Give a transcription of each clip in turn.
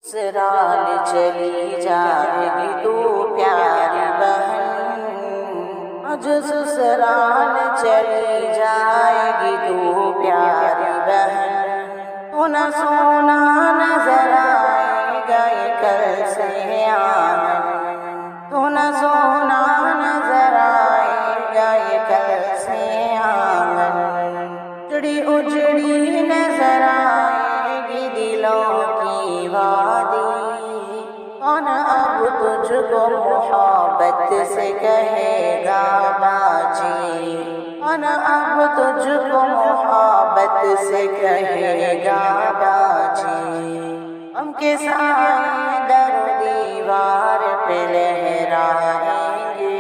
سسرال چلی جائے گی تو پیاری بہن، آج سسرال چلی جائے گی تو پیاری بہن، تو نہ سونا نظر آئے گا یہ کل سے آنگن، تو نہ سونا نظر آئے گا یہ کل سے آنگن، اجڑی اجڑی نظر آئے گی دلوں کی وادی، کون اب تجھ کو محبت سے کہے گا باجی، کون اب تجھ کو محبت سے کہے گا باجی، ہم کے سائے در و دیوار پہ لہرائیں گے،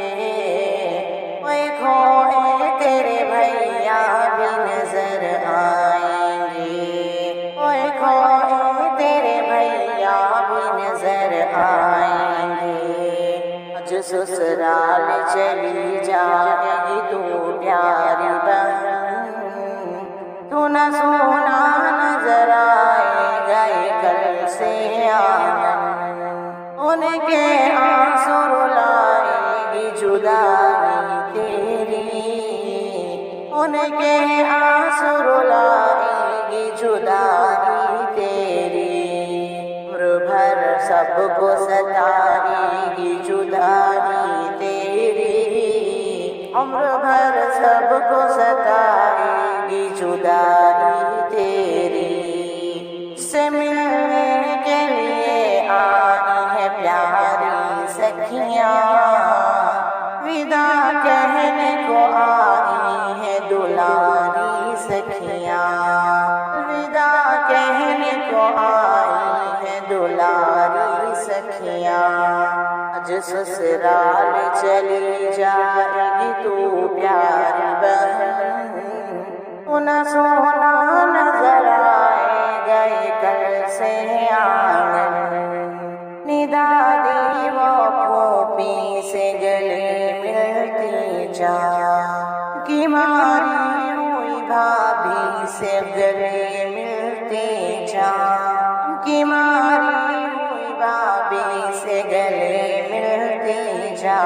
اوے کھوئے تیرے بھیا بھی نظر آئیں گے، اوے کھوئے تیرے بھیا بھی نظر آئیں گے، آج سسرال چلی جائے گی تو پیاری بہن، تو نہ سونا نظر آئے گا یہ کل سے آنگن، ان کے آنسو رلائے گی جدائی تیری، ان کے آنسو رلائے گی جدائی تیری، عمر بھر سب کو ستائے گی جدائی تیری، عمر بھر سب کو ستائے گی جدائی تیری، سے ملنے کے لیے آئی ہے پیاری سکھیاں، ودا کہنے کو آئی ہے دلاری سکھیاں، ودا کہنے کو آئی ہے دلاری سکھیاں، آج سسرال چلی جائے گی تو پیاری بہن، تو نہ سونا نظر آئے گا یہ کل سے آنگن، ندادی وہ پھوپھی سے گلے ملتی جا، کی ماری ہوئی بھابھی سے گلے ملتی جا، کی ماری ہوئی بھابھی سے گلے ملتی جا،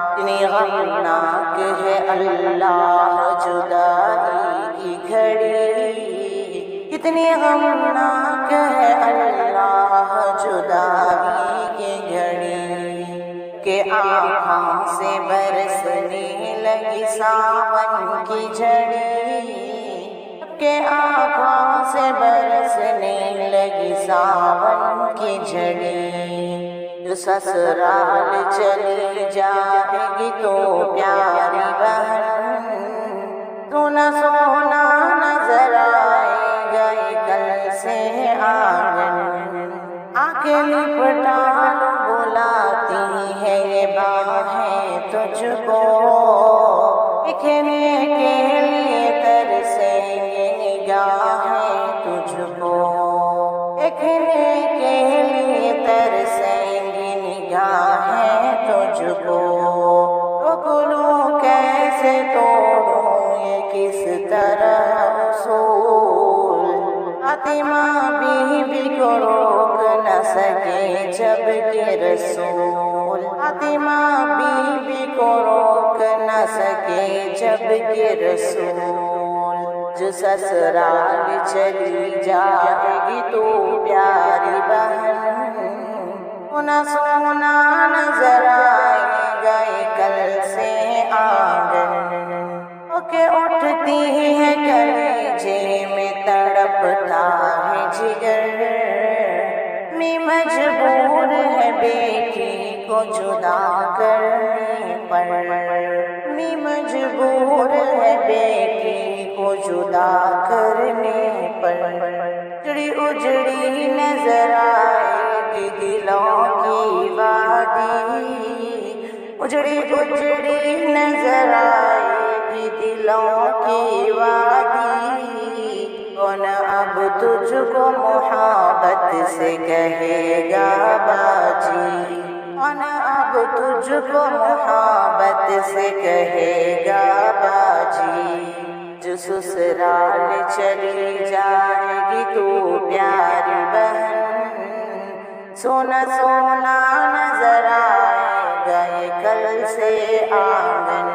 اتنی غمناک ہے اللہ جدائی کی گھڑی، اتنی غمناک ہے اللہ جدائی کی گھڑی، کہ آنکھوں سے برسنے لگی ساون کی جھڑی، کہ آنکھوں سے برسنے لگی ساون کی جھڑی، جو سسرال چلی جائے گی تو پیاری بہن، تو نہ سونا نظر آئے گا یہ کل سے آنگن، آ کے لپٹا لو بلاتی ہے یہ باہیں تجھ کو، دیکھنے کے لیے ترسیں یہ نگاہیں تجھ کو، دیکھنے کے لیے ترسیں یہ نگاہیں تجھ کو، روک لوں کیسے توڑوں یہ کس طرح اصول، فاطمہ بی بی کو روک نہ سکے جب کہ رسول، فاطمہ بی بی کو روک نہ سکے جب کہ رسول، جو سسرال چلی جائے گی تو پیاری بہن، تو نہ سونا نظر آئے گا یہ کل سے آنگن، کہ اٹھتی ہے کلیجے میں تڑپتا ہے جگر، میں مجبور ہے بیٹی کو جدا کرنے پر، میں مجبور ہے بیٹی کو جدا کرنے پر، اجڑی اجڑی نظر آئے گی دلوں کی وادی، اجڑی اجڑی نظر آئے گی دلوں کی وادی، کون اب تجھ کو محبت سے کہے گا باجی، کون اب تجھ کو محبت سے کہے گا باجی، جو سسرال چلی جائے گی تو پیاری بہن، سونا سونا نظر آئے گا یہ کل سے آنگن،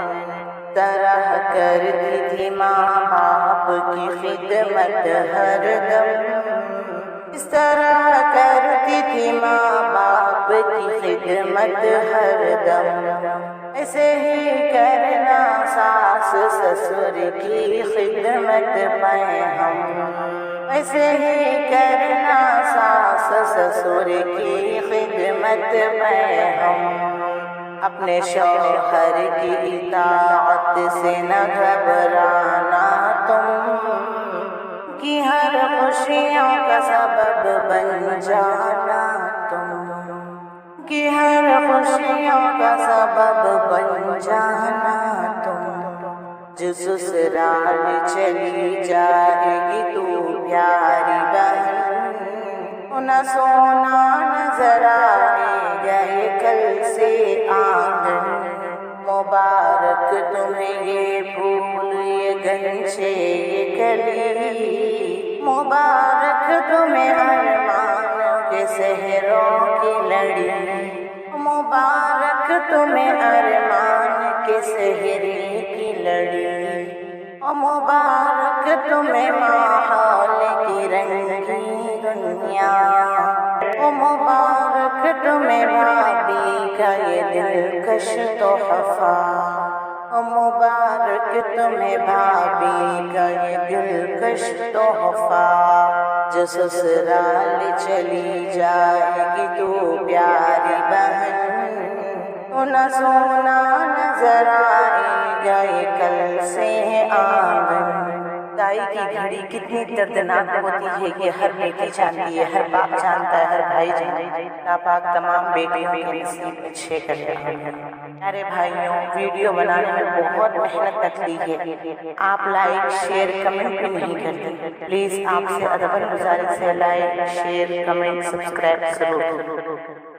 طرح کرتی تھی ماں باپ کی خدمت ہر دم، اس طرح کرتی تھی ماں باپ کی خدمت ہر دم، ایسے ہی کرنا ساس سسر کی خدمت پائیں ہم، ایسے ہی کرنا ساس سسر کی خدمت پائیں ہم، اپنے شوہر کی اطاعت سے نہ گھبرانا تم، کہ ہر خوشیوں کا سبب بن جانا تم، کہ ہر خوشیوں کا سبب بن جانا تم، جو سسرال چلی جائے گی تو پیاری بہن، نہ سونا نظر آئے گا یہ کل سے آنگن، مبارک تمہیں یہ پھول یہ گنچے یہ کلی، مبارک تمہیں ارمانوں کے صحروں کی لڑی، مبارک تمہیں ارمان کے صحرے کی لڑی، مبارک تمہیں ماحول کی رنگی دنیا، مبارک تمہیں بھابھی کا یہ دلکش تحفہ، مبارک تمہیں بھابھی کا یہ دلکش تحفہ، جو سسرال چلی جائے گی تو پیاری بہن، نہ سونا نظر آئے گا یہ کل سے آنگن۔ دائی کی گھڑی کتنی دردناک ہوتی ہے یہ ہر بیٹی جانتی ہے، ہر باپ جانتا ہے، ہر بھائی جانتا ہے۔ اللہ پاک تمام بیٹیوں کے نصیب اچھے کر رہے ہیں۔ میرے بھائیوں، ویڈیو بنانے میں بہت محنت لگتی ہے، آپ لائک شیئر کمنٹ بھی نہیں کرتے، پلیز آپ سے ادب گزارش ہے، لائک شیئر کمنٹ سبسکرائب ضرور۔